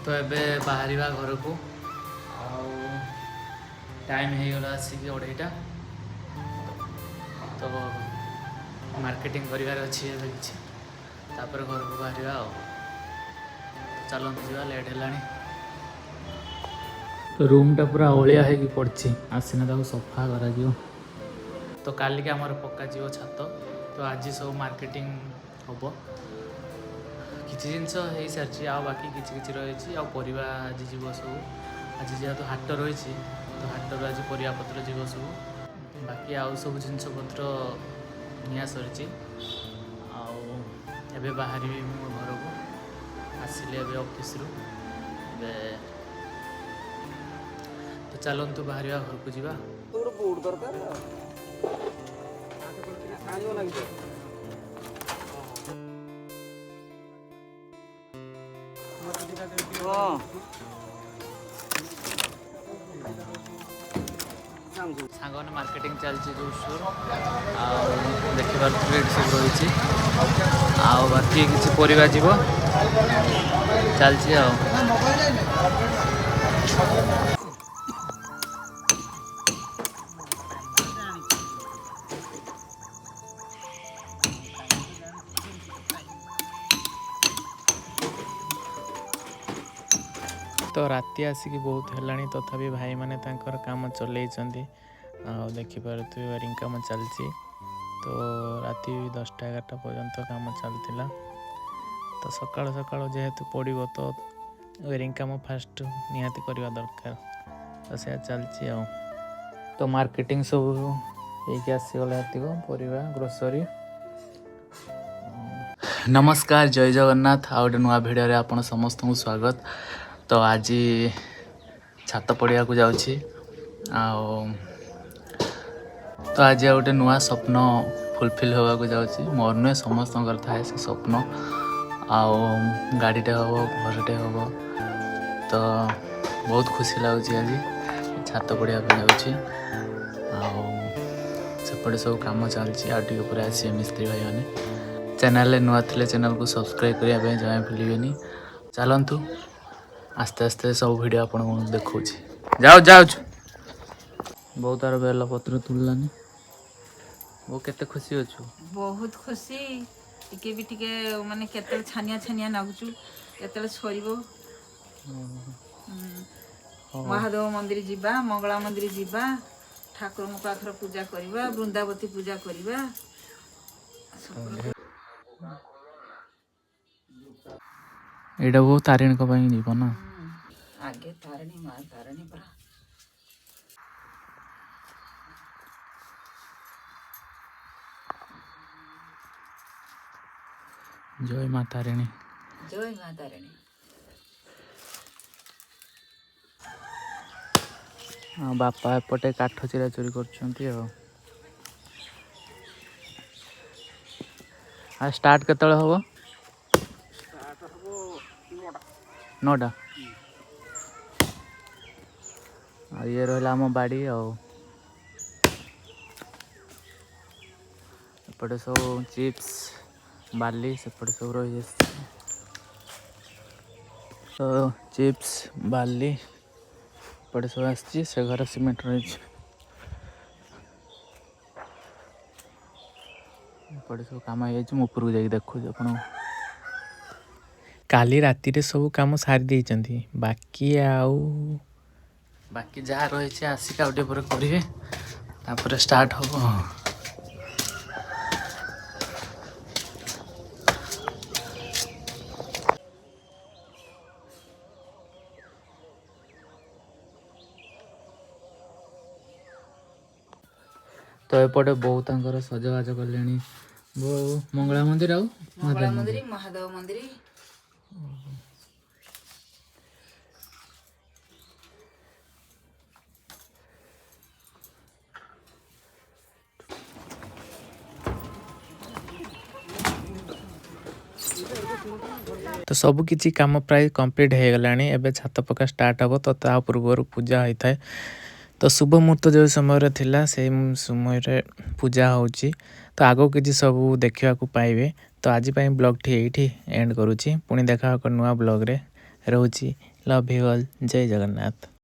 तो एबे बाहरिया घर को टाइम हो गला आसिक 2:30 तो मार्केटिंग करार अच्छी किसी तापर घर को बाहर चलते जा लेट है तो रूमटा पूरा ओलिया हो पड़ी आसीना सफा कर तो काली के आमर पक्का जीव छात तो आज सब मार्केटिंग हम किसी जिनस हो सारी आ बाकी किसी रही आवा आज जीव सब आज जेहतु हाट रही तो हाटर आज परियापत्र जीव सब बाकी आउ सब जिनस पत्र निया सरी आबे बाहर मो घर को आसिले ऑफिस रु तो चलतु बाहर घर को जीवा सांग मैंने मार्केटिंग चलती जो स्टोर देखिए सब रही बाकी किसी परिवा जीव चलती तो राति आसिक बहुत है तथापि भाई मैंने काम चल देखिपे वायरिंग काम चलती तो राति 10टा 11टा पर्यंत काम चलता तो सकाल सकाल जेहेतु पड़ो तो वायरिंग काम फास्ट निहाती करवा दरकार तो से चलती तो मार्केटिंग सब ये आसीगला परिवा ग्रोसरी। नमस्कार जय जगन्नाथ आ गए नुआ भिडियो आप समस्त को स्वागत। तो आज छात पड़िया को जाऊँगी तो आज गोटे नुआ स्वप्न फुलफिल होगा जाऊँगी मोर नुहे समस्त थाए से स्वप्न गाड़ीटे हम घरटे हम तो बहुत खुशी लगुच आज छात पड़िया जाऊँगी सेपटे सब कम चलती आगे आसे मिस्त्री भाई मैंने चैनल नुआ थे चैनल को सब्सक्राइब करने जमा भूलें चलतु आस्ते आस्ते सब वीडियो आपन देखा जाओ जाओ बहुत तार बेल पत्र तुलानी वो केते खुशी अच्छु बहुत खुशी टिके भी टिके माने केते छानिया छानिया नागुचु केते सरीबो महादेव मंदिर जीवा मंगला मंदिर जीवा ठाकुर पाखर पूजा करवा वृंदावती पूजा करवा एटा वो तारिणी को पई जीव ना आगे तारिणी मां तारिणी पर जय मां तारिणी जय मां तारिणी। बापा एपटे काठ चिरा चोरी कर स्टार्ट केत हम 9टा ये रहा आम बाड़ी एपटे सब चिप्स बाली सेपटे सब रही तो चिप्स बाली एपटे सब आसी से घर सीमेंट रही एपटे सब कम हो ऊपर को जाकि देखो आप काली राति रे सब काम सारी देइचंती बाकी बाकी जहाँ रही आसिक आउटे पर करेंगे तापर स्टार्ट हम तो एपटे बहुत सजबाज कले मंगला मंदिर मंगला मंदिर महादेव मंदिर तो सब किसी काम प्राय कंप्लीट हो गला एबे छात पक्का स्टार्ट हम तो ता पूर्व पूजा होता है तो शुभ मुहूर्त जो समय थिला से समय पूजा होची तो आगो किसी सब देखा पाइबे तो आज ब्लॉग टी एंड करुँची पुणी देखा नुआ ब्लॉग रे रोची ଲଭ୍ ୟୁ ଅଲ୍। ଜୟ ଜଗନ୍ନାଥ।